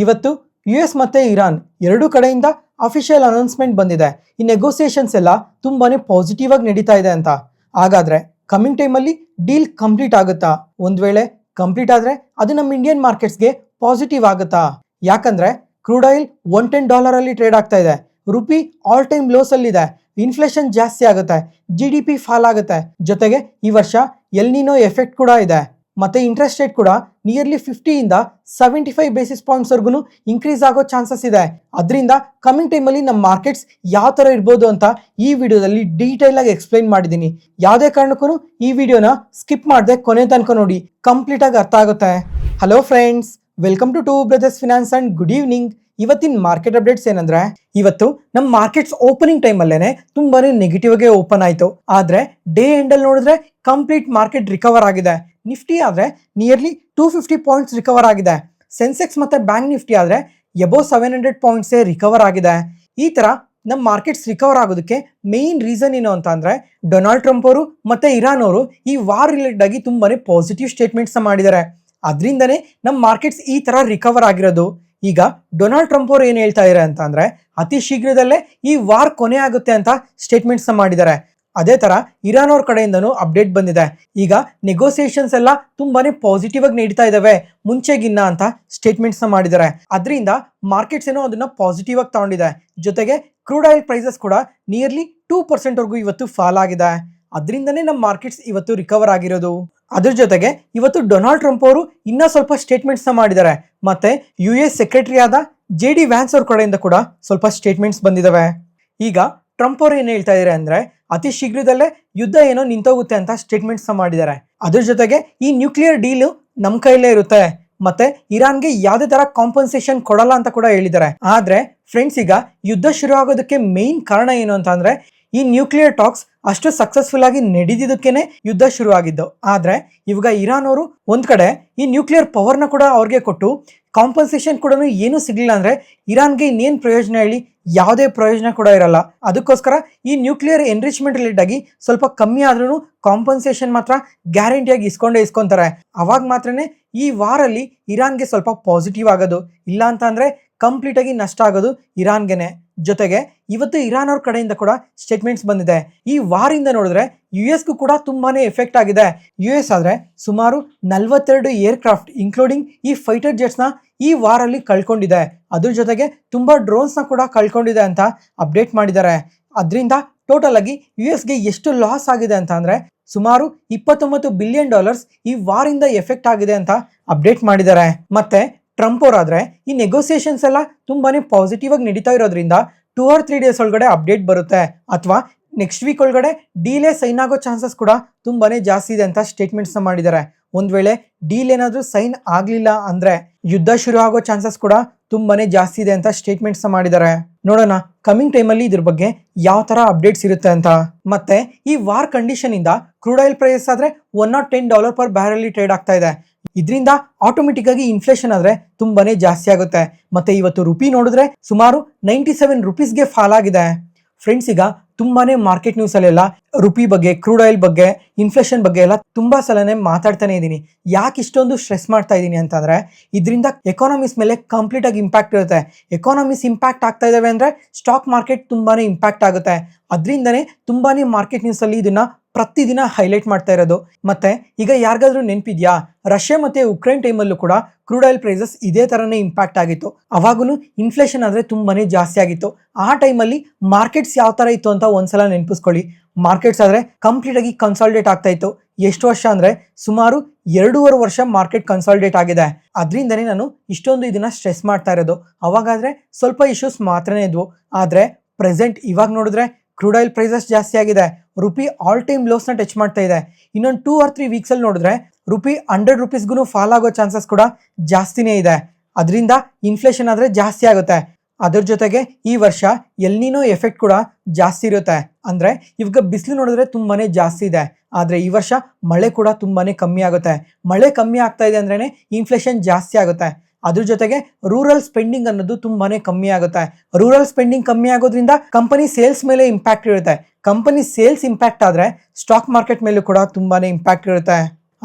ಇವತ್ತು ಯುಎಸ್ ಮತ್ತೆ ಇರಾನ್ ಎರಡು ಕಡೆಯಿಂದ ಅಫಿಷಿಯಲ್ ಅನೌನ್ಸ್ಮೆಂಟ್ ಬಂದಿದೆ. ಈ ನೆಗೋಸಿಯೇಷನ್ಸ್ ಎಲ್ಲ ತುಂಬಾನೇ ಪಾಸಿಟಿವ್ ಆಗಿ ನಡೀತಾ ಇದೆ ಅಂತ. ಹಾಗಾದ್ರೆ ಕಮಿಂಗ್ ಟೈಮಲ್ಲಿ ಡೀಲ್ ಕಂಪ್ಲೀಟ್ ಆಗುತ್ತಾ? ಒಂದ್ ವೇಳೆ ಕಂಪ್ಲೀಟ್ ಆದ್ರೆ ಅದು ನಮ್ಮ ಇಂಡಿಯನ್ ಮಾರ್ಕೆಟ್ಸ್ಗೆ ಪಾಸಿಟಿವ್ ಆಗುತ್ತಾ? ಯಾಕಂದ್ರೆ ಕ್ರೂಡ್ ಆಯಿಲ್ $110 ಅಲ್ಲಿ ಟ್ರೇಡ್ ಆಗ್ತಾ ಇದೆ. ರುಪಿ ಆಲ್ ಟೈಮ್ ಲೋಸ್ ಅಲ್ಲಿ ಇದೆ. ಇನ್ಫ್ಲೇಷನ್ ಜಾಸ್ತಿ ಆಗುತ್ತೆ, GDP ಫಾಲ್ ಆಗುತ್ತೆ. ಜೊತೆಗೆ ಈ ವರ್ಷ ಎಲ್ ನಿನೋ ಎಫೆಕ್ಟ್ ಕೂಡ ಇದೆ. ಮತ್ತೆ ಇಂಟ್ರೆಸ್ಟ್ ರೇಟ್ ಕೂಡ ನಿಯರ್ಲಿ 50 ಇಂದ 75 ಬೇಸಿಸ್ ಪಾಯಿಂಟ್ಸ್ ವರ್ಗು ಇನ್ಕ್ರೀಸ್ ಆಗೋ ಚಾನ್ಸಸ್ ಇದೆ. ಅದರಿಂದ ಕಮಿಂಗ್ ಟೈಮಲ್ಲಿ ನಮ್ಮ ಮಾರ್ಕೆಟ್ಸ್ ಯಾವ ತರ ಇರ್ಬೋದು ಅಂತ ಈ ವಿಡಿಯೋದಲ್ಲಿ ಡೀಟೇಲ್ ಆಗಿ ಎಕ್ಸ್ಪ್ಲೈನ್ ಮಾಡಿದ್ದೀನಿ. ಯಾವುದೇ ಕಾರಣಕ್ಕೂ ಈ ವಿಡಿಯೋನ ಸ್ಕಿಪ್ ಮಾಡದೆ ಕೊನೆ ತನಕ ನೋಡಿ, ಕಂಪ್ಲೀಟ್ ಆಗಿ ಅರ್ಥ ಆಗುತ್ತೆ. Hello friends, welcome to two brothers finance and good evening. ಇವತ್ತಿನ ಮಾರ್ಕೆಟ್ ಅಪ್ಡೇಟ್ಸ್ ಏನಂದ್ರೆ, ಇವತ್ತು ನಮ್ಮ ಮಾರ್ಕೆಟ್ಸ್ ಓಪನಿಂಗ್ ಟೈಮ್ ಅಲ್ಲೇನೆ ತುಂಬಾನೇ ನೆಗೆಟಿವ್ ಆಗಿ ಓಪನ್ ಆಯ್ತು. ಆದ್ರೆ ಡೇ ಎಂಡ್ ಅಲ್ಲಿ ನೋಡಿದ್ರೆ ಕಂಪ್ಲೀಟ್ ಮಾರ್ಕೆಟ್ ರಿಕವರ್ ಆಗಿದೆ. ನಿಫ್ಟಿ ಆದ್ರೆ ನಿಯರ್ಲಿ 250 ಪಾಯಿಂಟ್ಸ್ ರಿಕವರ್ ಆಗಿದೆ. ಸೆನ್ಸೆಕ್ಸ್ ಮತ್ತೆ ಬ್ಯಾಂಕ್ ನಿಫ್ಟಿ ಆದ್ರೆ ಎಬೋವ್ 700 ಪಾಯಿಂಟ್ಸ್ ರಿಕವರ್ ಆಗಿದೆ. ಈ ತರ ನಮ್ಮ ಮಾರ್ಕೆಟ್ಸ್ ರಿಕವರ್ ಆಗೋದಕ್ಕೆ ಮೇನ್ ರೀಸನ್ ಏನು ಅಂತ ಅಂದ್ರೆ, ಡೊನಾಲ್ಡ್ ಟ್ರಂಪ್ ಅವರು ಮತ್ತೆ ಇರಾನ್ ಅವರು ಈ ವಾರ್ ರಿಲೇಟೆಡ್ ಆಗಿ ತುಂಬಾನೇ ಪಾಸಿಟಿವ್ ಸ್ಟೇಟ್ಮೆಂಟ್ಸ್ ಮಾಡಿದ್ದಾರೆ. ಅದರಿಂದನೇ ನಮ್ಮ ಮಾರ್ಕೆಟ್ಸ್ ಈ ತರ ರಿಕವರ್ ಆಗಿರೋದು. ಈಗ ಡೊನಾಲ್ಡ್ ಟ್ರಂಪ್ ಅವರು ಏನ್ ಹೇಳ್ತಾ ಇದ್ದಾರೆ ಅಂತ ಅಂದ್ರೆ, ಅತಿ ಶೀಘ್ರದಲ್ಲೇ ಈ ವಾರ್ ಕೊನೆ ಆಗುತ್ತೆ ಅಂತ ಸ್ಟೇಟ್ಮೆಂಟ್ಸ್ ಮಾಡಿದ್ದಾರೆ. ಅದೇ ತರ ಇರಾನ್ ಅವ್ರ ಕಡೆಯಿಂದನೂ ಅಪ್ಡೇಟ್ ಬಂದಿದೆ. ಈಗ ನೆಗೋಸಿಯೇಷನ್ಸ್ ಎಲ್ಲ ತುಂಬಾನೇ ಪಾಸಿಟಿವ್ ಆಗಿ ನಡೀತಾ ಇದಾವೆ ಮುಂಚೆಗಿನ್ನ ಅಂತ ಸ್ಟೇಟ್ಮೆಂಟ್ಸ್ ಮಾಡಿದ್ದಾರೆ. ಅದರಿಂದ ಮಾರ್ಕೆಟ್ಸ್ ಏನೋ ಅದನ್ನ ಪಾಸಿಟಿವ್ ಆಗಿ ತಗೊಂಡಿದೆ. ಜೊತೆಗೆ ಕ್ರೂಡ್ ಆಯಿಲ್ ಪ್ರೈಸಸ್ ಕೂಡ ನಿಯರ್ಲಿ 2% ವರ್ಗೂ ಇವತ್ತು ಫಾಲ್ ಆಗಿದೆ. ಅದರಿಂದನೇ ನಮ್ಮ ಮಾರ್ಕೆಟ್ಸ್ ಇವತ್ತು ರಿಕವರ್ ಆಗಿರೋದು. ಅದ್ರ ಜೊತೆಗೆ ಇವತ್ತು ಡೊನಾಲ್ಡ್ ಟ್ರಂಪ್ ಅವರು ಇನ್ನ ಸ್ವಲ್ಪ ಸ್ಟೇಟ್ಮೆಂಟ್ಸ್ ಮಾಡಿದ್ದಾರೆ. ಮತ್ತೆ US ಸೆಕ್ರೆಟರಿ ಆದ JD ವ್ಯಾನ್ಸ್ ಅವ್ರ ಕಡೆಯಿಂದ ಕೂಡ ಸ್ವಲ್ಪ ಸ್ಟೇಟ್ಮೆಂಟ್ಸ್ ಬಂದಿದಾವೆ. ಈಗ ಟ್ರಂಪ್ ಅವರು ಏನ್ ಹೇಳ್ತಾ ಇದಾರೆ ಅಂದ್ರೆ, ಅತಿ ಶೀಘ್ರದಲ್ಲೇ ಯುದ್ಧ ಏನೋ ನಿಂತೋಗುತ್ತೆ ಅಂತ ಸ್ಟೇಟ್ಮೆಂಟ್ಸ್ ಮಾಡಿದ್ದಾರೆ. ಅದ್ರ ಜೊತೆಗೆ ಈ ನ್ಯೂಕ್ಲಿಯರ್ ಡೀಲ್ ನಮ್ ಕೈಲೇ ಇರುತ್ತೆ, ಮತ್ತೆ ಇರಾನ್ಗೆ ಯಾವುದೇ ತರ ಕಾಂಪನ್ಸೇಷನ್ ಕೊಡಲ್ಲ ಅಂತ ಕೂಡ ಹೇಳಿದ್ದಾರೆ. ಆದ್ರೆ ಫ್ರೆಂಡ್ಸ್, ಈಗ ಯುದ್ಧ ಶುರು ಆಗೋದಕ್ಕೆ ಮೇನ್ ಕಾರಣ ಏನು ಅಂತ ಅಂದ್ರೆ, ಈ ನ್ಯೂಕ್ಲಿಯರ್ ಟಾಕ್ಸ್ ಅಷ್ಟು ಸಕ್ಸಸ್ಫುಲ್ ಆಗಿ ನಡೆದಿದ್ದಕ್ಕೇನೆ ಯುದ್ಧ ಶುರು ಆಗಿದ್ದು. ಆದ್ರೆ ಇವಾಗ ಇರಾನ್ ಅವರು ಒಂದ್ ಕಡೆ ಈ ನ್ಯೂಕ್ಲಿಯರ್ ಪವರ್ನ ಕೂಡ ಅವ್ರಿಗೆ ಕೊಟ್ಟು ಕಾಂಪನ್ಸೇಷನ್ ಕೂಡ ಏನು ಸಿಗ್ಲಿಲ್ಲ ಅಂದ್ರೆ ಇರಾನ್ಗೆ ಇನ್ನೇನ್ ಪ್ರಯೋಜನ ಹೇಳಿ? ಯಾವುದೇ ಪ್ರಯೋಜನ ಕೂಡ ಇರಲ್ಲ. ಅದಕ್ಕೋಸ್ಕರ ಈ ನ್ಯೂಕ್ಲಿಯರ್ ಎನ್ರಿಚ್ಮೆಂಟ್ ರಿಲೇಟೆಡ್ ಆಗಿ ಸ್ವಲ್ಪ ಕಮ್ಮಿ ಆದ್ರೂ ಕಾಂಪನ್ಸೇಷನ್ ಮಾತ್ರ ಗ್ಯಾರಂಟಿಯಾಗಿ ಇಸ್ಕೊಂತಾರೆ. ಅವಾಗ ಮಾತ್ರನೇ ಈ ವಾರಲ್ಲಿ ಇರಾನ್ಗೆ ಸ್ವಲ್ಪ ಪಾಸಿಟಿವ್ ಆಗೋದು. ಇಲ್ಲ ಅಂತ ಅಂದ್ರೆ ಕಂಪ್ಲೀಟ್ ಆಗಿ ನಷ್ಟ ಆಗೋದು ಇರಾನ್ಗೆನೆ. ಜೊತೆಗೆ ಇವತ್ತು ಇರಾನ್ ಅವ್ರ ಕಡೆಯಿಂದ ಕೂಡ ಸ್ಟೇಟ್ಮೆಂಟ್ಸ್ ಬಂದಿದೆ. ಈ ವಾರಿಂದ ನೋಡಿದ್ರೆ US ಕೂಡ ತುಂಬಾನೇ ಎಫೆಕ್ಟ್ ಆಗಿದೆ. US ಆದ್ರೆ ಸುಮಾರು 42 ಏರ್ಕ್ರಾಫ್ಟ್ ಇನ್ಕ್ಲೂಡಿಂಗ್ ಈ ಫೈಟರ್ ಜೆಟ್ಸ್ ನ ಈ ವಾರಲ್ಲಿ ಕಳ್ಕೊಂಡಿದೆ. ಅದ್ರ ಜೊತೆಗೆ ತುಂಬಾ ಡ್ರೋನ್ಸ್ ನ ಕೂಡ ಕಳ್ಕೊಂಡಿದೆ ಅಂತ ಅಪ್ಡೇಟ್ ಮಾಡಿದ್ದಾರೆ. ಅದರಿಂದ ಟೋಟಲ್ ಆಗಿ US ಎಷ್ಟು ಲಾಸ್ ಆಗಿದೆ ಅಂತ ಅಂದ್ರೆ ಸುಮಾರು $29 ಬಿಲಿಯನ್ ಈ ವಾರಿಂದ ಎಫೆಕ್ಟ್ ಆಗಿದೆ ಅಂತ ಅಪ್ಡೇಟ್ ಮಾಡಿದ್ದಾರೆ. ಮತ್ತೆ ಟ್ರಂಪ್ ಅವರಾದ್ರೆ ಈ ನೆಗೋಸಿಯೇಷನ್ಸ್ ಎಲ್ಲ ತುಂಬಾನೇ ಪಾಸಿಟಿವ್ ಆಗಿ ನಡೀತಾ ಇರೋದ್ರಿಂದ 2 or 3 ಡೇಸ್ ಒಳಗಡೆ ಅಪ್ಡೇಟ್ ಬರುತ್ತೆ, ಅಥವಾ ನೆಕ್ಸ್ಟ್ ವೀಕ್ ಒಳಗಡೆ ಡೀಲೇ ಸೈನ್ ಆಗೋ ಚಾನ್ಸಸ್ ಕೂಡ ತುಂಬಾನೇ ಜಾಸ್ತಿ ಇದೆ ಅಂತ ಸ್ಟೇಟ್ಮೆಂಟ್ಸ್ ಮಾಡಿದ್ದಾರೆ. ಒಂದ್ ವೇಳೆ ಡೀಲ್ ಏನಾದ್ರೂ ಸೈನ್ ಆಗ್ಲಿಲ್ಲ ಅಂದ್ರೆ ಯುದ್ಧ ಶುರು ಆಗೋ ಚಾನ್ಸಸ್ ಕೂಡ ತುಂಬಾನೇ ಜಾಸ್ತಿ ಇದೆ ಅಂತ ಸ್ಟೇಟ್ಮೆಂಟ್ಸ್ ಮಾಡಿದ್ದಾರೆ. ನೋಡೋಣ ಕಮಿಂಗ್ ಟೈಮಲ್ಲಿ ಇದ್ರ ಬಗ್ಗೆ ಯಾವ ತರ ಅಪ್ಡೇಟ್ಸ್ ಇರುತ್ತೆ ಅಂತ. ಮತ್ತೆ ಈ ವಾರ್ ಕಂಡೀಷನ್ ಇಂದ ಕ್ರೂಡ್ ಆಯಿಲ್ ಪ್ರೈಸ್ ಆದ್ರೆ $110 per ಬ್ಯಾರಲ್ ಟ್ರೇಡ್ ಆಗ್ತಾ ಇದೆ. ಇದರಿಂದ ಆಟೋಮೆಟಿಕ್ ಆಗಿ ಇನ್ಫ್ಲೇಷನ್ ಆದ್ರೆ ತುಂಬಾನೇ ಜಾಸ್ತಿ ಆಗುತ್ತೆ. ಮತ್ತೆ ಇವತ್ತು ರುಪಿ ನೋಡಿದ್ರೆ ಸುಮಾರು 97 ರೂಪೀಸ್ಗೆ ಫಾಲ್ ಆಗಿದೆ. ಫ್ರೆಂಡ್ಸ್, ಈಗ ತುಂಬಾನೇ ಮಾರ್ಕೆಟ್ ನ್ಯೂಸ್ ಅಲ್ಲೆಲ್ಲ ರುಪಿ ಬಗ್ಗೆ, ಕ್ರೂಡ್ ಆಯಿಲ್ ಬಗ್ಗೆ, ಇನ್ಫ್ಲೇಷನ್ ಬಗ್ಗೆ ಎಲ್ಲ ತುಂಬಾ ಸಲನೇ ಮಾತಾಡ್ತಾನೆ ಇದ್ದೀನಿ. ಯಾಕೆ ಇಷ್ಟೊಂದು ಸ್ಟ್ರೆಸ್ ಮಾಡ್ತಾ ಇದ್ದೀನಿ ಅಂತಂದ್ರೆ, ಇದರಿಂದ ಎಕಾನಮೀಸ್ ಮೇಲೆ ಕಂಪ್ಲೀಟ್ ಆಗಿ ಇಂಪ್ಯಾಕ್ಟ್ ಇರುತ್ತೆ. ಎಕಾನಮೀಸ್ ಇಂಪ್ಯಾಕ್ಟ್ ಆಗ್ತಾ ಇದಾವೆ ಅಂದ್ರೆ ಸ್ಟಾಕ್ ಮಾರ್ಕೆಟ್ ತುಂಬಾನೇ ಇಂಪ್ಯಾಕ್ಟ್ ಆಗುತ್ತೆ. ಅದರಿಂದನೇ ತುಂಬಾನೇ ಮಾರ್ಕೆಟ್ ನ್ಯೂಸ್ ಅಲ್ಲಿ ಇದನ್ನ ಪ್ರತಿದಿನ ಹೈಲೈಟ್ ಮಾಡ್ತಾ ಇರೋದು. ಮತ್ತೆ ಈಗ ಯಾರಿಗಾದ್ರೂ ನೆನಪಿದ್ಯಾ, ರಷ್ಯಾ ಮತ್ತೆ ಉಕ್ರೇನ್ ಟೈಮಲ್ಲೂ ಕೂಡ ಕ್ರೂಡ್ ಆಯಿಲ್ ಪ್ರೈಸಸ್ ಇದೇ ತರನೇ ಇಂಪ್ಯಾಕ್ಟ್ ಆಗಿತ್ತು. ಅವಾಗೂ ಇನ್ಫ್ಲೇಷನ್ ಆದ್ರೆ ತುಂಬಾನೇ ಜಾಸ್ತಿ ಆಗಿತ್ತು. ಆ ಟೈಮಲ್ಲಿ ಮಾರ್ಕೆಟ್ಸ್ ಯಾವ ತರ ಇತ್ತು ಅಂತ ಒಂದ್ಸಲ ನೆನಪಿಸ್ಕೊಳ್ಳಿ. ಮಾರ್ಕೆಟ್ಸ್ ಆದ್ರೆ ಕಂಪ್ಲೀಟ್ ಆಗಿ ಕನ್ಸಾಲಿಡೇಟ್ ಆಗ್ತಾ ಇತ್ತು. ಎಷ್ಟು ವರ್ಷ ಅಂದ್ರೆ ಸುಮಾರು 2.5 ವರ್ಷ ಮಾರ್ಕೆಟ್ ಕನ್ಸಾಲಿಡೇಟ್ ಆಗಿದೆ. ಅದರಿಂದನೇ ನಾನು ಇಷ್ಟೊಂದು ಇದನ್ನ ಸ್ಟ್ರೆಸ್ ಮಾಡ್ತಾ ಇರೋದು. ಅವಾಗಾದ್ರೆ ಸ್ವಲ್ಪ ಇಶ್ಯೂಸ್ ಮಾತ್ರನೇ ಇದ್ವು. ಆದ್ರೆ ಪ್ರೆಸೆಂಟ್ ಇವಾಗ ನೋಡಿದ್ರೆ ಕ್ರೂಡ್ ಆಯಿಲ್ ಪ್ರೈಸಸ್ ಜಾಸ್ತಿ ಆಗಿದೆ. ರುಪಿ ಆಲ್ ಟೈಮ್ ಲೋಸ್ ನ ಟಚ್ ಮಾಡ್ತಾ ಇದೆ. ಇನ್ನೊಂದು 2 or 3 ವೀಕ್ಸ್ ಅಲ್ಲಿ ನೋಡಿದ್ರೆ ರುಪಿ 100 ರೂಪೀಸ್ಗೂ ಫಾಲ್ ಆಗೋ ಚಾನ್ಸಸ್ ಕೂಡ ಜಾಸ್ತಿನೇ ಇದೆ. ಅದರಿಂದ ಇನ್ಫ್ಲೇಷನ್ ಆದ್ರೆ ಜಾಸ್ತಿ ಆಗುತ್ತೆ. ಅದ್ರ ಜೊತೆಗೆ ಈ ವರ್ಷ ಎಲ್ ನಿನೋ ಎಫೆಕ್ಟ್ ಕೂಡ ಜಾಸ್ತಿ ಇರುತ್ತೆ. ಅಂದ್ರೆ ಇವಾಗ ಬಿಸಿಲು ನೋಡಿದ್ರೆ ತುಂಬಾನೇ ಜಾಸ್ತಿ ಇದೆ. ಆದ್ರೆ ಈ ವರ್ಷ ಮಳೆ ಕೂಡ ತುಂಬಾನೇ ಕಮ್ಮಿ ಆಗುತ್ತೆ. ಮಳೆ ಕಮ್ಮಿ ಆಗ್ತಾ ಇದೆ ಅಂದ್ರೇನೆ ಇನ್ಫ್ಲೇಷನ್ ಜಾಸ್ತಿ ಆಗುತ್ತೆ. ಅದ್ರ ಜೊತೆಗೆ ರೂರಲ್ ಸ್ಪೆಂಡಿಂಗ್ ಅನ್ನೋದು ತುಂಬಾನೇ ಕಮ್ಮಿ ಆಗುತ್ತೆ. ರೂರಲ್ ಸ್ಪೆಂಡಿಂಗ್ ಕಮ್ಮಿ ಆಗೋದ್ರಿಂದ ಕಂಪನಿ ಸೇಲ್ಸ್ ಮೇಲೆ ಇಂಪ್ಯಾಕ್ಟ್ ಇರುತ್ತೆ. ಕಂಪನಿ ಸೇಲ್ಸ್ ಇಂಪ್ಯಾಕ್ಟ್ ಆದ್ರೆ ಸ್ಟಾಕ್ ಮಾರ್ಕೆಟ್ ಮೇಲೂ ಕೂಡ ತುಂಬಾನೇ ಇಂಪ್ಯಾಕ್ಟ್ ಇರುತ್ತೆ.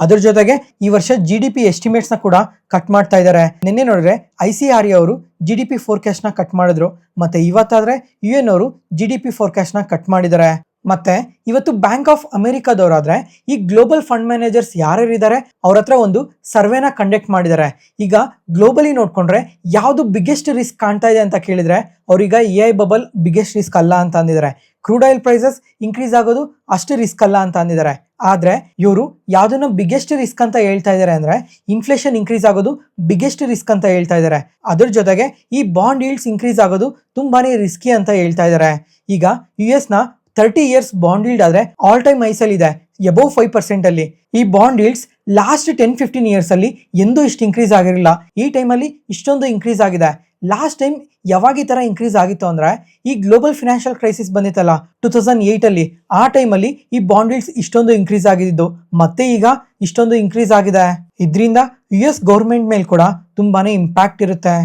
ಅದ್ರ ಜೊತೆಗೆ ಈ ವರ್ಷ GDP ಎಸ್ಟಿಮೇಟ್ಸ್ ನ ಕೂಡ ಕಟ್ ಮಾಡ್ತಾ ಇದ್ದಾರೆ. ನಿನ್ನೆ ನೋಡಿದ್ರೆ ICRA ಅವರು GDP ಫೋರ್ಕಾಸ್ಟ್ ನ ಕಟ್ ಮಾಡಿದ್ರು. ಮತ್ತೆ ಇವತ್ತಾದ್ರೆ UN ಅವರು GDP ಫೋರ್ಕಾಸ್ಟ್ ನ ಕಟ್ ಮಾಡಿದ್ದಾರೆ. ಮತ್ತೆ ಇವತ್ತು ಬ್ಯಾಂಕ್ ಆಫ್ ಅಮೆರಿಕಾದವರಾದ್ರೆ ಈ ಗ್ಲೋಬಲ್ ಫಂಡ್ ಮ್ಯಾನೇಜರ್ಸ್ ಯಾರ್ಯಾರಿದ್ದಾರೆ ಅವ್ರ ಹತ್ರ ಒಂದು ಸರ್ವೆನ ಕಂಡಕ್ಟ್ ಮಾಡಿದ್ದಾರೆ. ಈಗ ಗ್ಲೋಬಲಿ ನೋಡ್ಕೊಂಡ್ರೆ ಯಾವ್ದು ಬಿಗ್ಗೆಸ್ಟ್ ರಿಸ್ಕ್ ಕಾಣ್ತಾ ಇದೆ ಅಂತ ಕೇಳಿದ್ರೆ ಅವ್ರೀಗ AI ಬಬಲ್ ಬಿಗ್ಗೆಸ್ಟ್ ರಿಸ್ಕ್ ಅಲ್ಲ ಅಂತ ಅಂದಿದ್ದಾರೆ. ಕ್ರೂಡ್ ಆಯಿಲ್ ಪ್ರೈಸಸ್ ಇನ್ಕ್ರೀಸ್ ಆಗೋದು ಅಷ್ಟು ರಿಸ್ಕ್ ಅಲ್ಲ ಅಂತ ಅಂದಿದ್ದಾರೆ. ಆದ್ರೆ ಇವರು ಯಾವ್ದನ್ನ ಬಿಗ್ಗೆಸ್ಟ್ ರಿಸ್ಕ್ ಅಂತ ಹೇಳ್ತಾ ಇದ್ದಾರೆ ಅಂದ್ರೆ ಇನ್ಫ್ಲೇಷನ್ ಇನ್ಕ್ರೀಸ್ ಆಗೋದು ಬಿಗ್ಗೆಸ್ಟ್ ರಿಸ್ಕ್ ಅಂತ ಹೇಳ್ತಾ ಇದ್ದಾರೆ. ಅದ್ರ ಜೊತೆಗೆ ಈ ಬಾಂಡ್ ಈಲ್ಡ್ಸ್ ಇನ್ಕ್ರೀಸ್ ಆಗೋದು ತುಂಬಾನೇ ರಿಸ್ಕಿ ಅಂತ ಹೇಳ್ತಾ ಇದ್ದಾರೆ. ಈಗ US ನ 30 ಇಯರ್ಸ್ ಬಾಂಡ್ ಈಲ್ಡ್ ಆದ್ರೆ ಆಲ್ ಟೈಮ್ ಹೈಸ್ ಅಲ್ಲಿ ಇದೆ, ಎಬೋವ್ 5% ಅಲ್ಲಿ. ಈ ಬಾಂಡ್ ಈಲ್ಡ್ಸ್ ಲಾಸ್ಟ್ 10-15 ಇಯರ್ಸ್ ಅಲ್ಲಿ ಎಂದೂ ಇಷ್ಟು ಇನ್ಕ್ರೀಸ್ ಆಗಿರಲಿಲ್ಲ. ಈ ಟೈಮಲ್ಲಿ ಇಷ್ಟೊಂದು ಇನ್ಕ್ರೀಸ್ ಆಗಿದೆ. ಲಾಸ್ಟ್ ಟೈಮ್ ಯಾವಾಗ ಈ ತರ ಇನ್ಕ್ರೀಸ್ ಆಗಿತ್ತು ಅಂದ್ರೆ ಈ ಗ್ಲೋಬಲ್ ಫಿನಾನ್ಷಿಯಲ್ ಕ್ರೈಸಿಸ್ ಬಂದಿತ್ತಲ್ಲ 2008 ಅಲ್ಲಿ, ಆ ಟೈಮಲ್ಲಿ ಈ ಬಾಂಡ್ ಈಲ್ಡ್ಸ್ ಇಷ್ಟೊಂದು ಇನ್ಕ್ರೀಸ್ ಆಗಿದ್ದು ಮತ್ತೆ ಈಗ ಇಷ್ಟೊಂದು ಇನ್ಕ್ರೀಸ್ ಆಗಿದೆ. ಇದರಿಂದ US ಗೌರ್ಮೆಂಟ್ ಮೇಲೆ ಕೂಡ ತುಂಬಾನೇ ಇಂಪ್ಯಾಕ್ಟ್ ಇರುತ್ತೆ.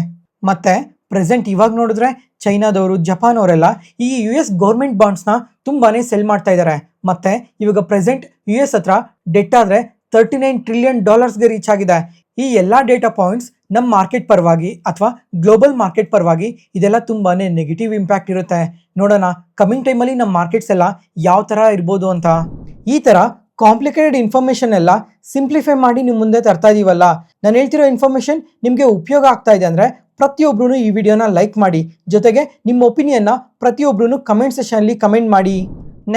ಮತ್ತೆ ಪ್ರೆಸೆಂಟ್ ಇವಾಗ ನೋಡಿದ್ರೆ ಚೈನಾದವರು, ಜಪಾನ್ ಅವರೆಲ್ಲ ಈ US ಗೌರ್ಮೆಂಟ್ ಬಾಂಡ್ಸ್ನ ತುಂಬಾನೇ ಸೆಲ್ ಮಾಡ್ತಾ ಇದ್ದಾರೆ. ಮತ್ತೆ ಇವಾಗ ಪ್ರೆಸೆಂಟ್ US ಹತ್ರ ಡೆಟ್ ಆದ್ರೆ $39 ಟ್ರಿಲಿಯನ್ ರೀಚ್ ಆಗಿದೆ. ಈ ಎಲ್ಲಾ ಡೇಟಾ ಪಾಯಿಂಟ್ಸ್ ನಮ್ಮ ಮಾರ್ಕೆಟ್ ಪರವಾಗಿ ಅಥವಾ ಗ್ಲೋಬಲ್ ಮಾರ್ಕೆಟ್ ಪರವಾಗಿ ಇದೆಲ್ಲ ತುಂಬಾನೇ ನೆಗೆಟಿವ್ ಇಂಪ್ಯಾಕ್ಟ್ ಇರುತ್ತೆ. ನೋಡೋಣ ಕಮಿಂಗ್ ಟೈಮಲ್ಲಿ ನಮ್ಮ ಮಾರ್ಕೆಟ್ಸ್ ಎಲ್ಲ ಯಾವ ತರ ಇರ್ಬೋದು ಅಂತ. ಈ ತರ ಕಾಂಪ್ಲಿಕೇಟೆಡ್ ಇನ್ಫಾರ್ಮೇಶನ್ ಎಲ್ಲ ಸಿಂಪ್ಲಿಫೈ ಮಾಡಿ ನಿಮ್ಮ ಮುಂದೆ ತರ್ತಾ ಇದೀವಲ್ಲ. ನಾನು ಹೇಳ್ತಿರೋ ಇನ್ಫಾರ್ಮೇಶನ್ ನಿಮಗೆ ಉಪಯೋಗ ಆಗ್ತಾ ಇದೆ ಅಂದ್ರೆ ಪ್ರತಿಯೊಬ್ರು ಈ ವಿಡಿಯೋನ ಲೈಕ್ ಮಾಡಿ, ಜೊತೆಗೆ ನಿಮ್ಮ ಒಪಿನಿಯನ್ನ ಪ್ರತಿಯೊಬ್ರು ಕಮೆಂಟ್ ಸೆಷನ್ ಅಲ್ಲಿ ಕಮೆಂಟ್ ಮಾಡಿ.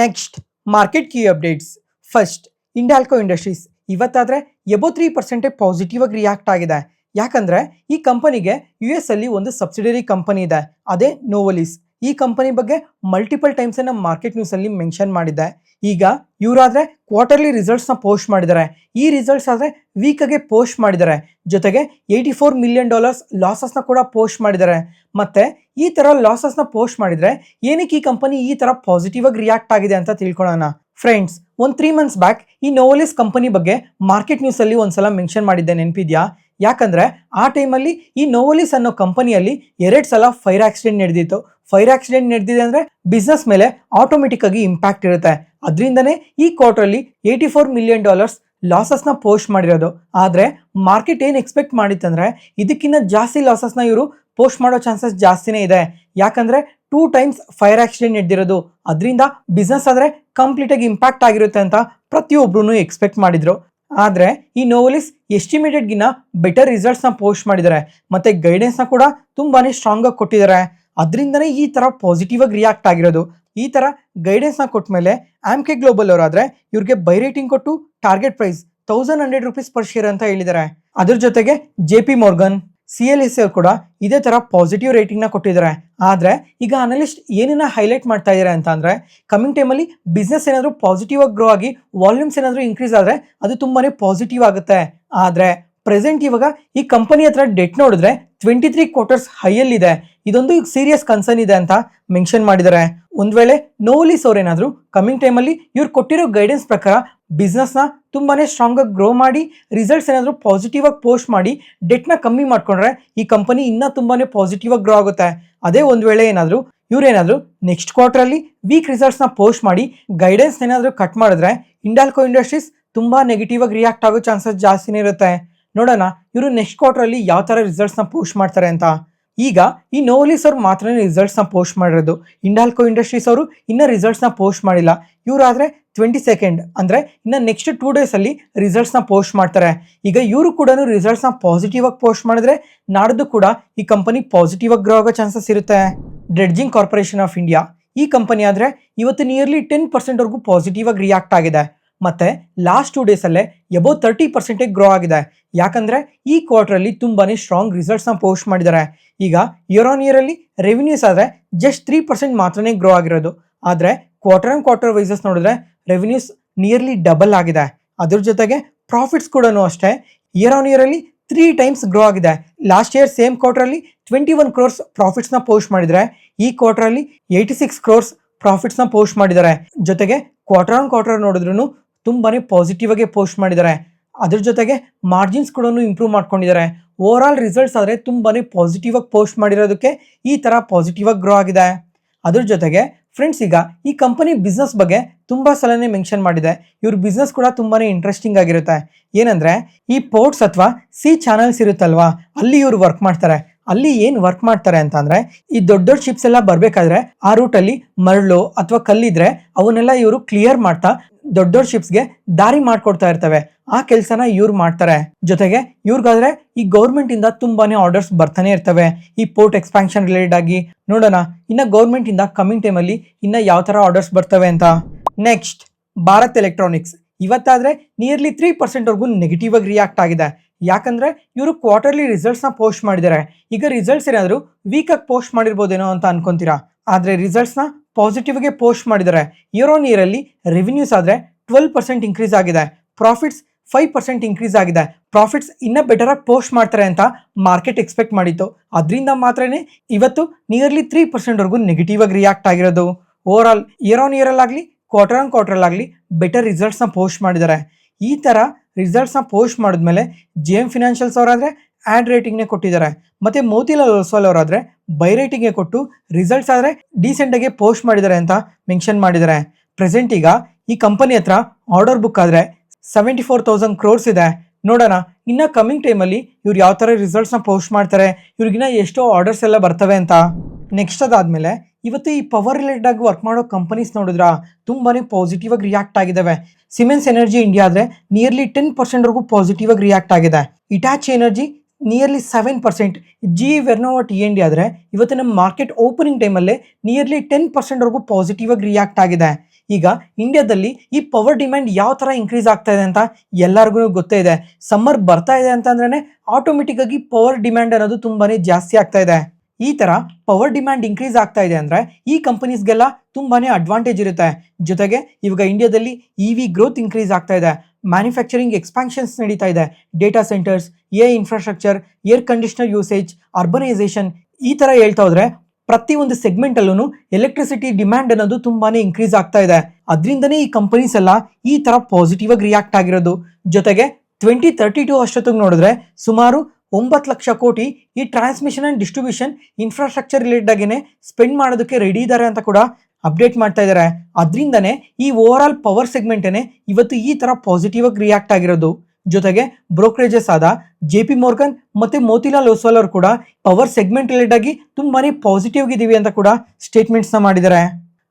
Next market key updates. First Hindalco industries ಇವತ್ತಾದ್ರೆ ಎಬೋ 3% ಪಾಸಿಟಿವ್ ಆಗಿ ರಿಯಾಕ್ಟ್ ಆಗಿದೆ. ಯಾಕಂದ್ರೆ ಈ ಕಂಪನಿಗೆ US ಅಲ್ಲಿ ಒಂದು ಸಬ್ಸಿಡರಿ ಕಂಪನಿ ಇದೆ, ಅದೇ ನೋವೊಲಿಸ್. ಈ ಕಂಪನಿ ಬಗ್ಗೆ ಮಲ್ಟಿಪಲ್ ಟೈಮ್ಸ್ ನಮ್ಮ ಮಾರ್ಕೆಟ್ ನ್ಯೂಸ್ ಅಲ್ಲಿ ಮೆನ್ಷನ್ ಮಾಡಿದ್ದೆ. ಈಗ ಇವರಾದ್ರೆ ಕ್ವಾರ್ಟರ್ಲಿ ರಿಸಲ್ಟ್ಸ್ ನ ಪೋಸ್ಟ್ ಮಾಡಿದ್ದಾರೆ. ಈ ರಿಸಲ್ಟ್ಸ್ ಆದ್ರೆ ವೀಕ್ ಆಗಿ ಪೋಸ್ಟ್ ಮಾಡಿದ್ದಾರೆ. ಜೊತೆಗೆ $84 ಮಿಲಿಯನ್ ಲಾಸಸ್ ನ ಕೂಡ ಪೋಸ್ಟ್ ಮಾಡಿದ್ದಾರೆ. ಮತ್ತೆ ಈ ತರ ಲಾಸಸ್ ನ ಪೋಸ್ಟ್ ಮಾಡಿದ್ರೆ ಏನಕ್ಕೆ ಈ ಕಂಪನಿ ಈ ತರ ಪಾಸಿಟಿವ್ ಆಗಿ ರಿಯಾಕ್ಟ್ ಆಗಿದೆ ಅಂತ ತಿಳ್ಕೊಳ್ಳೋಣ. ಫ್ರೆಂಡ್ಸ್, ಒಂದು 3 ಮಂತ್ಸ್ ಬ್ಯಾಕ್ ಈ ನೋವೊಲಿಸ್ ಕಂಪನಿ ಬಗ್ಗೆ ಮಾರ್ಕೆಟ್ ನ್ಯೂಸ್ ಅಲ್ಲಿ ಒಂದ್ಸಲ ಮೆನ್ಷನ್ ಮಾಡಿದ್ದೆ, ನೆನಪಿದ್ಯಾ? ಯಾಕಂದ್ರೆ ಆ ಟೈಮಲ್ಲಿ ಈ ನೋವೊಲಿಸ್ ಅನ್ನೋ ಕಂಪನಿಯಲ್ಲಿ 2 ಸಲ ಫೈರ್ ಆಕ್ಸಿಡೆಂಟ್ ನಡೆದಿತ್ತು. ಫೈರ್ ಆಕ್ಸಿಡೆಂಟ್ ನಡೆದಿದೆ ಅಂದ್ರೆ ಬಿಸ್ನೆಸ್ ಮೇಲೆ ಆಟೋಮೆಟಿಕ್ ಆಗಿ ಇಂಪ್ಯಾಕ್ಟ್ ಇರುತ್ತೆ. ಅದರಿಂದನೇ ಈ ಕ್ವಾರ್ಟರ್ ಅಲ್ಲಿ $84 ಮಿಲಿಯನ್ ಲಾಸಸ್ ನ ಪೋಸ್ಟ್ ಮಾಡಿರೋದು. ಆದ್ರೆ ಮಾರ್ಕೆಟ್ ಏನ್ ಎಕ್ಸ್ಪೆಕ್ಟ್ ಮಾಡಿತ್ತಂದ್ರೆ ಇದಕ್ಕಿಂತ ಜಾಸ್ತಿ ಲಾಸಸ್ ನ ಇವರು ಪೋಸ್ಟ್ ಮಾಡೋ ಚಾನ್ಸಸ್ ಜಾಸ್ತಿನೇ ಇದೆ. ಯಾಕಂದ್ರೆ 2 ಟೈಮ್ಸ್ ಫೈರ್ ಆಕ್ಸಿಡೆಂಟ್ ನಡೆದಿರೋದು, ಅದರಿಂದ ಬಿಸ್ನೆಸ್ ಆದ್ರೆ ಕಂಪ್ಲೀಟ್ ಆಗಿ ಇಂಪ್ಯಾಕ್ಟ್ ಆಗಿರುತ್ತೆ ಅಂತ ಪ್ರತಿಯೊಬ್ರು ಎಕ್ಸ್ಪೆಕ್ಟ್ ಮಾಡಿದ್ರು. ಆದ್ರೆ ಈ ನೋವೊಲಿಸ್ ಎಸ್ಟಿಮೇಟೆಡ್ ಗಿನ್ನ ಬೆಟರ್ ರಿಸಲ್ಟ್ಸ್ ನ ಪೋಸ್ಟ್ ಮಾಡಿದ್ದಾರೆ. ಮತ್ತೆ ಗೈಡೆನ್ಸ್ ನ ಕೂಡ ತುಂಬಾನೇ ಸ್ಟ್ರಾಂಗ್ ಆಗಿ ಕೊಟ್ಟಿದ್ದಾರೆ. ಅದರಿಂದನೇ ಈ ತರ ಪಾಸಿಟಿವ್ ಆಗಿ ರಿಯಾಕ್ಟ್ ಆಗಿರೋದು. ಈ ತರ ಗೈಡೆನ್ಸ್ ನ ಕೊಟ್ಟ ಮೇಲೆ ಆಮ್ಕೆ ಗ್ಲೋಬಲ್ ಅವರಾದ್ರೆ ಇವ್ರಿಗೆ ಬೈ ರೇಟಿಂಗ್ ಕೊಟ್ಟು ಟಾರ್ಗೆಟ್ ಪ್ರೈಸ್ ₹1,100 ಪರ್ ಶೇರ್ ಅಂತ ಹೇಳಿದ್ದಾರೆ. ಅದ್ರ ಜೊತೆಗೆ JP Morgan, CLSA ಕೂಡ ಇದೇ ತರ ಪಾಸಿಟಿವ್ ರೇಟಿಂಗ್ ನ ಕೊಟ್ಟಿದ್ದಾರೆ. ಆದ್ರೆ ಈಗ ಅನಲಿಸ್ಟ್ ಏನನ್ನ ಹೈಲೈಟ್ ಮಾಡ್ತಾ ಇದ್ದಾರೆ ಅಂತ ಅಂದ್ರೆ ಕಮಿಂಗ್ ಟೈಮಲ್ಲಿ ಬಿಸ್ನೆಸ್ ಏನಾದ್ರು ಪಾಸಿಟಿವ್ ಆಗಿ ಗ್ರೋ ಆಗಿ ವಾಲ್ಯೂಮ್ಸ್ ಏನಾದ್ರು ಇನ್ಕ್ರೀಸ್ ಆದ್ರೆ ಅದು ತುಂಬಾನೇ ಪಾಸಿಟಿವ್ ಆಗುತ್ತೆ. ಆದ್ರೆ ಪ್ರೆಸೆಂಟ್ ಇವಾಗ ಈ ಕಂಪನಿ ಹತ್ರ ಡೆಟ್ ನೋಡಿದ್ರೆ 23 ಕ್ವಾರ್ಟರ್ಸ್ ಹೈಯಲ್ಲಿ ಇದೆ. ಇದೊಂದು ಸೀರಿಯಸ್ ಕನ್ಸರ್ನ್ ಇದೆ ಅಂತ ಮೆನ್ಷನ್ ಮಾಡಿದ್ದಾರೆ. ಒಂದ್ ವೇಳೆ ನೋವೊಲಿಸ್ ಅವ್ರೇನಾದ್ರು ಕಮಿಂಗ್ ಟೈಮಲ್ಲಿ ಇವ್ರು ಕೊಟ್ಟಿರೋ ಗೈಡೆನ್ಸ್ ಪ್ರಕಾರ ಬಿಸ್ನೆಸ್ ನ ತುಂಬಾನೇ ಸ್ಟ್ರಾಂಗ್ ಆಗಿ ಗ್ರೋ ಮಾಡಿ ರಿಸಲ್ಟ್ಸ್ ಏನಾದ್ರು ಪಾಸಿಟಿವ್ ಆಗಿ ಪೋಸ್ಟ್ ಮಾಡಿ ಡೆಟ್ ನ ಕಮ್ಮಿ ಮಾಡ್ಕೊಂಡ್ರೆ ಈ ಕಂಪನಿ ಇನ್ನ ತುಂಬಾನೇ ಪಾಸಿಟಿವ್ ಆಗಿ ಗ್ರೋ ಆಗುತ್ತೆ. ಅದೇ ಒಂದ್ ವೇಳೆ ಇವ್ರೇನಾದ್ರು ನೆಕ್ಸ್ಟ್ ಕ್ವಾರ್ಟರ್ ಅಲ್ಲಿ ವೀಕ್ ರಿಸಲ್ಟ್ಸ್ ನ ಪೋಸ್ಟ್ ಮಾಡಿ ಗೈಡೆನ್ಸ್ ಏನಾದ್ರು ಕಟ್ ಮಾಡಿದ್ರೆ ಇಂಡಾಲ್ಕೋ ಇಂಡಸ್ಟ್ರೀಸ್ ತುಂಬಾ ನೆಗೆಟಿವ್ ಆಗಿ ರಿಯಾಕ್ಟ್ ಆಗೋ ಚಾನ್ಸಸ್ ಜಾಸ್ತಿನೇ ಇರುತ್ತೆ. ನೋಡೋಣ ಇವರು ನೆಕ್ಸ್ಟ್ ಕ್ವಾರ್ಟರ್ ಅಲ್ಲಿ ಯಾವ ತರ ರಿಸಲ್ಟ್ಸ್ ನ ಪೋಸ್ಟ್ ಮಾಡ್ತಾರೆ ಅಂತ. ಈಗ ಈ ನೋವೊಲಿಸ್ ಅವ್ರು ಮಾತ್ರ ರಿಸಲ್ಟ್ಸ್ ನ ಪೋಸ್ಟ್ ಮಾಡಿರೋದು. ಇಂಡಾಲ್ಕೋ ಇಂಡಸ್ಟ್ರೀಸ್ ಅವರು ಇನ್ನ ರಿಸಲ್ಟ್ಸ್ ನ ಪೋಸ್ಟ್ ಮಾಡಿಲ್ಲ. ಇವರಾದ್ರೆ 22 ಅಂದ್ರೆ ಇನ್ನ ನೆಕ್ಸ್ಟ್ 2 ಡೇಸ್ ಅಲ್ಲಿ ರಿಸಲ್ಟ್ಸ್ ನ ಪೋಸ್ಟ್ ಮಾಡ್ತಾರೆ. ಈಗ ಇವರು ಕೂಡ ರಿಸಲ್ಟ್ಸ್ ನ ಪಾಸಿಟಿವ್ ಆಗಿ ಪೋಸ್ಟ್ ಮಾಡಿದ್ರೆ ನಾಡ್ದು ಕೂಡ ಈ ಕಂಪನಿ ಪಾಸಿಟಿವ್ ಆಗಿ ಗ್ರೋ ಆಗೋ ಚಾನ್ಸಸ್ ಇರುತ್ತೆ. ಡ್ರೆಡ್ಜಿಂಗ್ ಕಾರ್ಪೊರೇಷನ್ ಆಫ್ ಇಂಡಿಯಾ ಈ ಕಂಪನಿ ಆದ್ರೆ ಇವತ್ತು ನಿಯರ್ಲಿ 10% ವರೆಗೂ ಪಾಸಿಟಿವ್ ಆಗಿ ರಿಯಾಕ್ಟ್ ಆಗಿದೆ. ಮತ್ತೆ ಲಾಸ್ಟ್ 2 ಡೇಸ್ ಅಲ್ಲೇ ಎಬೋ 30% ಗ್ರೋ ಆಗಿದೆ. ಯಾಕಂದ್ರೆ ಈ ಕ್ವಾರ್ಟರ್ ಅಲ್ಲಿ ತುಂಬಾನೇ ಸ್ಟ್ರಾಂಗ್ ರಿಸಲ್ಟ್ಸ್ ನ ಪೋಸ್ಟ್ ಮಾಡಿದ್ದಾರೆ. ಈಗ ಇಯರ್ ಆನ್ ಇಯರ್ ಅಲ್ಲಿ ರೆವಿನ್ಯೂಸ್ ಆದ್ರೆ ಜಸ್ಟ್ 3% ಮಾತ್ರನೇ ಗ್ರೋ ಆಗಿರೋದು. ಆದ್ರೆ ಕ್ವಾರ್ಟರ್ ಆನ್ ಕ್ವಾರ್ಟರ್ ವೈಸಸ್ ನೋಡಿದ್ರೆ ರೆವಿನ್ಯೂಸ್ ನಿಯರ್ಲಿ ಡಬಲ್ ಆಗಿದೆ. ಅದ್ರ ಜೊತೆಗೆ ಪ್ರಾಫಿಟ್ಸ್ ಕೂಡ ಅಷ್ಟೇ ಇಯರ್ ಆನ್ ಇಯರ್ ಅಲ್ಲಿ 3 ಟೈಮ್ಸ್ ಗ್ರೋ ಆಗಿದೆ. ಲಾಸ್ಟ್ ಇಯರ್ ಸೇಮ್ ಕ್ವಾರ್ಟರ್ ಅಲ್ಲಿ 21 ಕ್ರೋರ್ಸ್ ಪ್ರಾಫಿಟ್ಸ್ ನ ಪೋಸ್ಟ್ ಮಾಡಿದ್ರೆ ಈ ಕ್ವಾರ್ಟರ್ ಅಲ್ಲಿ 86 ಕ್ರೋರ್ಸ್ ಪ್ರಾಫಿಟ್ಸ್ ನ ಪೋಸ್ಟ್ ಮಾಡಿದ್ದಾರೆ. ಜೊತೆಗೆ ಕ್ವಾರ್ಟರ್ ಆನ್ ಕ್ವಾರ್ಟರ್ ನೋಡಿದ್ರು ತುಂಬಾನೇ ಪಾಸಿಟಿವ್ ಆಗಿ ಪೋಸ್ಟ್ ಮಾಡಿದ್ದಾರೆ. ಅದ್ರ ಜೊತೆಗೆ ಮಾರ್ಜಿನ್ಸ್ ಕೂಡ ಇಂಪ್ರೂವ್ ಮಾಡ್ಕೊಂಡಿದ್ದಾರೆ. ಓವರ್ ಆಲ್ ರಿಸಲ್ಟ್ಸ್ ಆದ್ರೆ ತುಂಬಾನೇ ಪಾಸಿಟಿವ್ ಆಗಿ ಪೋಸ್ಟ್ ಮಾಡಿರೋದಕ್ಕೆ ಈ ತರ ಪಾಸಿಟಿವ್ ಆಗಿ ಗ್ರೋ ಆಗಿದೆ. ಅದ್ರ ಜೊತೆಗೆ ಫ್ರೆಂಡ್ಸ್, ಈಗ ಈ ಕಂಪನಿ ಬಿಸ್ನೆಸ್ ಬಗ್ಗೆ ತುಂಬಾ ಸಲನೇ ಮೆನ್ಷನ್ ಮಾಡಿದೆ. ಇವ್ರ ಬಿಸ್ನೆಸ್ ಕೂಡ ತುಂಬಾನೇ ಇಂಟ್ರೆಸ್ಟಿಂಗ್ ಆಗಿರುತ್ತೆ. ಏನಂದ್ರೆ ಈ ಪೋರ್ಟ್ಸ್ ಅಥವಾ ಸಿ ಚಾನಲ್ಸ್ ಇರುತ್ತಲ್ವಾ, ಅಲ್ಲಿ ಇವ್ರು ವರ್ಕ್ ಮಾಡ್ತಾರೆ. ಅಲ್ಲಿ ಏನ್ ವರ್ಕ್ ಮಾಡ್ತಾರೆ ಅಂತ ಅಂದ್ರೆ, ಈ ದೊಡ್ಡ ದೊಡ್ಡ ಶಿಪ್ಸ್ ಎಲ್ಲ ಬರ್ಬೇಕಾದ್ರೆ ಆ ರೂಟ್ ಅಲ್ಲಿ ಮರಳು ಅಥವಾ ಕಲ್ಲಿದ್ರೆ ಅವನ್ನೆಲ್ಲ ಇವರು ಕ್ಲಿಯರ್ ಮಾಡ್ತಾ ದೊಡ್ಡ ದೊಡ್ಡ ಶಿಪ್ಸ್ಗೆ ದಾರಿ ಮಾಡ್ಕೊಡ್ತಾ ಇರ್ತವೆ. ಆ ಕೆಲಸನ ಇವ್ರು ಮಾಡ್ತಾರೆ. ಜೊತೆಗೆ ಇವ್ರಿಗಾದ್ರೆ ಈ ಗೌರ್ಮೆಂಟ್ ಇಂದ ತುಂಬಾನೇ ಆರ್ಡರ್ಸ್ ಬರ್ತಾನೆ ಇರ್ತವೆ ಈ ಪೋರ್ಟ್ ಎಕ್ಸ್ಪಾನ್ಷನ್ ರಿಲೇಟೆಡ್ ಆಗಿ. ನೋಡೋಣ ಇನ್ನ ಗೌರ್ಮೆಂಟ್ ಇಂದ ಕಮಿಂಗ್ ಟೈಮ್ ಅಲ್ಲಿ ಇನ್ನ ಯಾವ ತರ ಆರ್ಡರ್ಸ್ ಬರ್ತವೆ ಅಂತ. Next, Bharat electronics. ಇವತ್ತಾದ್ರೆ ನಿಯರ್ಲಿ 3% ವರ್ಗೂ ನೆಗೆಟಿವ್ ಆಗಿ ರಿಯಾಕ್ಟ್ ಆಗಿದೆ. ಯಾಕಂದ್ರೆ ಇವರು ಕ್ವಾರ್ಟರ್ಲಿ ರಿಸಲ್ಟ್ಸ್ ನ ಪೋಸ್ಟ್ ಮಾಡಿದ್ದಾರೆ. ಈಗ ರಿಸಲ್ಟ್ಸ್ ಏನಾದ್ರು ವೀಕ್ ಆಗಿ ಪೋಸ್ಟ್ ಮಾಡಿರ್ಬೋದೇನೋ ಅಂತ ಅನ್ಕೊಂತೀರಾ, ಆದ್ರೆ ರಿಸಲ್ಟ್ಸ್ ನ ಪಾಸಿಟಿವ್ ಗೆ ಪೋಸ್ಟ್ ಮಾಡಿದ್ದಾರೆ. ಇಯರ್ ಆನ್ ಇಯರ್ ಅಲ್ಲಿ ರೆವಿನ್ಯೂಸ್ ಆದ್ರೆ 12% ಇನ್ಕ್ರೀಸ್ ಆಗಿದೆ, ಪ್ರಾಫಿಟ್ಸ್ 5% ಇನ್ಕ್ರೀಸ್ ಆಗಿದೆ. ಪ್ರಾಫಿಟ್ಸ್ ಇನ್ನ ಬೆಟರ್ ಆಗಿ ಪೋಸ್ಟ್ ಮಾಡ್ತಾರೆ ಅಂತ ಮಾರ್ಕೆಟ್ ಎಕ್ಸ್ಪೆಕ್ಟ್ ಮಾಡಿತ್ತು. ಅದರಿಂದ ಮಾತ್ರನೇ ಇವತ್ತು ನಿಯರ್ಲಿ 3% ವರ್ಗೂ ನೆಗೆಟಿವ್ ಆಗಿ ರಿಯಾಕ್ಟ್ ಆಗಿರೋದು. Over all year on year ಅಲ್ಲಾಗ್ಲಿ ಕ್ವಾರ್ಟರ್ ಆನ್ ಕ್ವಾರ್ಟರ್ ಆಗಲಿ ಬೆಟರ್ ರಿಸಲ್ಟ್ಸ್ ನ ಪೋಸ್ಟ್ ಮಾಡಿದ್ದಾರೆ. ಈ ತರ ರಿಸಲ್ಟ್ಸ್ ನ ಪೋಸ್ಟ್ ಮಾಡಿದ್ಮೇಲೆ JM ಫಿನಾನ್ಷಿಯಲ್ಸ್ ಅವರಾದ್ರೆ ಆಡ್ ರೇಟಿಂಗ್ ನೇ ಕೊಟ್ಟಿದ್ದಾರೆ. ಮತ್ತೆ ಮೋತಿಲಾಲ್ ಒಸ್ವಾಲ್ ಅವರಾದ್ರೆ ಬೈ ರೇಟಿಂಗ್ ಕೊಟ್ಟು ರಿಸಲ್ಟ್ಸ್ ಆದ್ರೆ ಡೀಸೆಂಟ್ ಆಗಿ ಪೋಸ್ಟ್ ಮಾಡಿದ್ದಾರೆ ಅಂತ ಮೆನ್ಷನ್ ಮಾಡಿದ್ದಾರೆ. ಪ್ರೆಸೆಂಟ್ ಈಗ ಈ ಕಂಪನಿ ಹತ್ರ ಆರ್ಡರ್ ಬುಕ್ ಆದ್ರೆ 74,000 crores ಇದೆ. ನೋಡೋಣ ಇನ್ನ ಕಮಿಂಗ್ ಟೈಮ್ ಅಲ್ಲಿ ಇವ್ರು ಯಾವ ತರ ರಿಸಲ್ಟ್ಸ್ ನ ಪೋಸ್ಟ್ ಮಾಡ್ತಾರೆ, ಇವ್ರಿಗಿನ್ನ ಎಷ್ಟೋ ಆರ್ಡರ್ಸ್ ಎಲ್ಲ ಬರ್ತವೆ ಅಂತ. ನೆಕ್ಸ್ಟ್ ಅದಾದ್ಮೇಲೆ ಇವತ್ತು ಈ ಪವರ್ ರಿಲೇಟೆಡ್ ಆಗಿ ವರ್ಕ್ ಮಾಡೋ ಕಂಪನೀಸ್ ನೋಡಿದ್ರ ತುಂಬಾನೇ ಪಾಸಿಟಿವ್ ಆಗಿ ರಿಯಾಕ್ಟ್ ಆಗಿದಾವೆ. ಸಿಮೆನ್ಸ್ ಎನರ್ಜಿ ಇಂಡಿಯಾ ಆದ್ರೆ ನಿಯರ್ಲಿ 10% ವರ್ಗೂ ಪಾಸಿಟಿವ್ ಆಗಿ ರಿಯಾಕ್ಟ್ ಆಗಿದೆ. Hitachi energy nearly 7%. GE Vernova TND ಆದ್ರೆ ಇವತ್ತಿನ ಮಾರ್ಕೆಟ್ ಓಪನಿಂಗ್ ಟೈಮಲ್ಲೇ ನಿಯರ್ಲಿ 10% ವರ್ಗೂ ಪಾಸಿಟಿವ್ ಆಗಿ ರಿಯಾಕ್ಟ್ ಆಗಿದೆ. ಈಗ ಇಂಡಿಯಾದಲ್ಲಿ ಈ ಪವರ್ ಡಿಮ್ಯಾಂಡ್ ಯಾವ ತರ ಇನ್ಕ್ರೀಸ್ ಆಗ್ತಾ ಇದೆ ಅಂತ ಎಲ್ಲರಿಗೂ ಗೊತ್ತೇ ಇದೆ. ಸಮ್ಮರ್ ಬರ್ತಾ ಇದೆ ಅಂತಂದ್ರೆ ಆಟೋಮೆಟಿಕ್ ಆಗಿ ಪವರ್ ಡಿಮ್ಯಾಂಡ್ ಅನ್ನೋದು ತುಂಬಾನೇ ಜಾಸ್ತಿ ಆಗ್ತಾ ಇದೆ. ಈ ತರ ಪವರ್ ಡಿಮ್ಯಾಂಡ್ ಇನ್ಕ್ರೀಸ್ ಆಗ್ತಾ ಇದೆ ಅಂದ್ರೆ ಈ ಕಂಪನೀಸ್ಗೆಲ್ಲ ತುಂಬಾನೇ ಅಡ್ವಾಂಟೇಜ್ ಇರುತ್ತೆ. ಜೊತೆಗೆ ಇವಾಗ ಇಂಡಿಯಾದಲ್ಲಿ EV ಗ್ರೋತ್ ಇನ್ಕ್ರೀಸ್ ಆಗ್ತಾ ಇದೆ, ಮ್ಯಾನುಫ್ಯಾಕ್ಚರಿಂಗ್ ಎಕ್ಸ್ಪಾನ್ಷನ್ಸ್ ನಡೀತಾ ಇದೆ, data centres, AI infrastructure, air conditioner usage, urbanisation, ಈ ತರ ಹೇಳ್ತಾ ಹೋದ್ರೆ ಪ್ರತಿ ಒಂದು ಸೆಗ್ಮೆಂಟ್ ಅಲ್ಲೂ ಎಲೆಕ್ಟ್ರಿಸಿಟಿ ಡಿಮ್ಯಾಂಡ್ ಅನ್ನೋದು ತುಂಬಾನೇ ಇನ್ಕ್ರೀಸ್ ಆಗ್ತಾ ಇದೆ. ಅದರಿಂದನೇ ಈ ಕಂಪನೀಸ್ ಎಲ್ಲ ಈ ತರ ಪಾಸಿಟಿವ್ ಆಗಿ ರಿಯಾಕ್ಟ್ ಆಗಿರೋದು. ಜೊತೆಗೆ 2032 ಅಷ್ಟೊತ್ತಿಗೆ ನೋಡಿದ್ರೆ ಸುಮಾರು 9 ಲಕ್ಷ ಕೋಟಿ ಈ transmission and distribution infrastructure related ಆಗಿನೇ ಸ್ಪೆಂಡ್ ಮಾಡೋದಕ್ಕೆ ರೆಡಿ ಇದ್ದಾರೆ ಅಂತ ಕೂಡ ಅಪ್ಡೇಟ್ ಮಾಡ್ತಾ ಇದ್ದಾರೆ. ಅದರಿಂದನೇ ಈ ಓವರ್ ಆಲ್ ಪವರ್ ಸೆಗ್ಮೆಂಟೇ ಇವತ್ತು ಈ ತರ ಪಾಸಿಟಿವ್ ಆಗಿ ರಿಯಾಕ್ಟ್ ಆಗಿರೋದು. ಜೊತೆಗೆ ಬ್ರೋಕರೇಜಸ್ ಆದ JP Morgan ಮತ್ತೆ ಮೋತಿಲಾಲ್ ಒಸ್ವಾಲ್ ಅವರು ಕೂಡ ಪವರ್ ಸೆಗ್ಮೆಂಟ್ ರಿಲೇಟೆಡ್ ಆಗಿ ತುಂಬಾನೇ ಪಾಸಿಟಿವ್ ಇದೀವಿ ಅಂತ ಕೂಡ ಸ್ಟೇಟ್ಮೆಂಟ್ಸ್ ನ ಮಾಡಿದ್ದಾರೆ.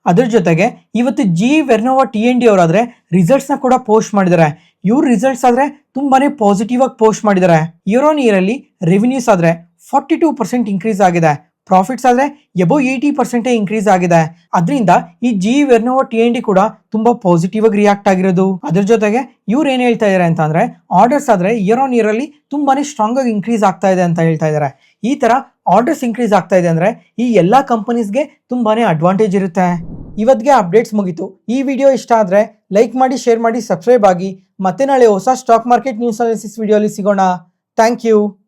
ಅದ್ರ ಜೊತೆಗೆ ಇವತ್ತು ಜಿ ವೆರ್ನೋವಾ TND ಅವರಾದ್ರೆ ರಿಸಲ್ಟ್ಸ್ ನ ಕೂಡ ಪೋಸ್ಟ್ ಮಾಡಿದ್ದಾರೆ. ಇವ್ರ ರಿಸಲ್ಟ್ಸ್ ಆದ್ರೆ ತುಂಬಾನೇ ಪಾಸಿಟಿವ್ ಆಗಿ ಪೋಸ್ಟ್ ಮಾಡಿದ್ದಾರೆ. ಇಯರ್ ಆನ್ ಇಯರ್ ಅಲ್ಲಿ ರೆವಿನ್ಯೂಸ್ ಆದ್ರೆ 42% ಇನ್ಕ್ರೀಸ್ ಆಗಿದೆ, ಪ್ರಾಫಿಟ್ಸ್ ಆದ್ರೆ ಎಬೋ 80% ಇನ್ಕ್ರೀಸ್ ಆಗಿದೆ. ಅದರಿಂದ ಈ ಜಿ ವೆರ್ನೋವಾ TND ಕೂಡ ತುಂಬಾ ಪಾಸಿಟಿವ್ ಆಗಿ ರಿಯಾಕ್ಟ್ ಆಗಿರೋದು. ಅದ್ರ ಜೊತೆಗೆ ಇವ್ರು ಏನ್ ಹೇಳ್ತಾ ಇದಾರೆ ಅಂತ ಅಂದ್ರೆ ಆರ್ಡರ್ಸ್ ಆದ್ರೆ ಇಯರ್ ಆನ್ ಇಯರ್ ಅಲ್ಲಿ ತುಂಬಾನೇ ಸ್ಟ್ರಾಂಗ್ ಆಗಿ ಇನ್ಕ್ರೀಸ್ ಆಗ್ತಾ ಇದೆ ಅಂತ ಹೇಳ್ತಾ ಇದಾರೆ. ಈ ತರ ಆರ್ಡರ್ಸ್ ಇನ್ಕ್ರೀಸ್ ಆಗ್ತಾ ಇದೆ ಅಂದ್ರೆ ಈ ಎಲ್ಲಾ ಕಂಪನೀಸ್ಗೆ ತುಂಬಾನೇ ಅಡ್ವಾಂಟೇಜ್ ಇರುತ್ತೆ. ಇವತ್ತಿಗೆ ಅಪ್ಡೇಟ್ಸ್ ಮುಗೀತು. ಈ ವಿಡಿಯೋ ಇಷ್ಟ ಆದ್ರೆ ಲೈಕ್ ಮಾಡಿ, ಶೇರ್ ಮಾಡಿ, ಸಬ್ಸ್ಕ್ರೈಬ್ ಆಗಿ. ಮತ್ತೆ ನಾಳೆ ಹೊಸ ಸ್ಟಾಕ್ ಮಾರ್ಕೆಟ್ ನ್ಯೂಸ್ ಅನಾಲಿಸಿಸ್ ವಿಡಿಯೋಲಿ ಸಿಗೋಣ. Thank you.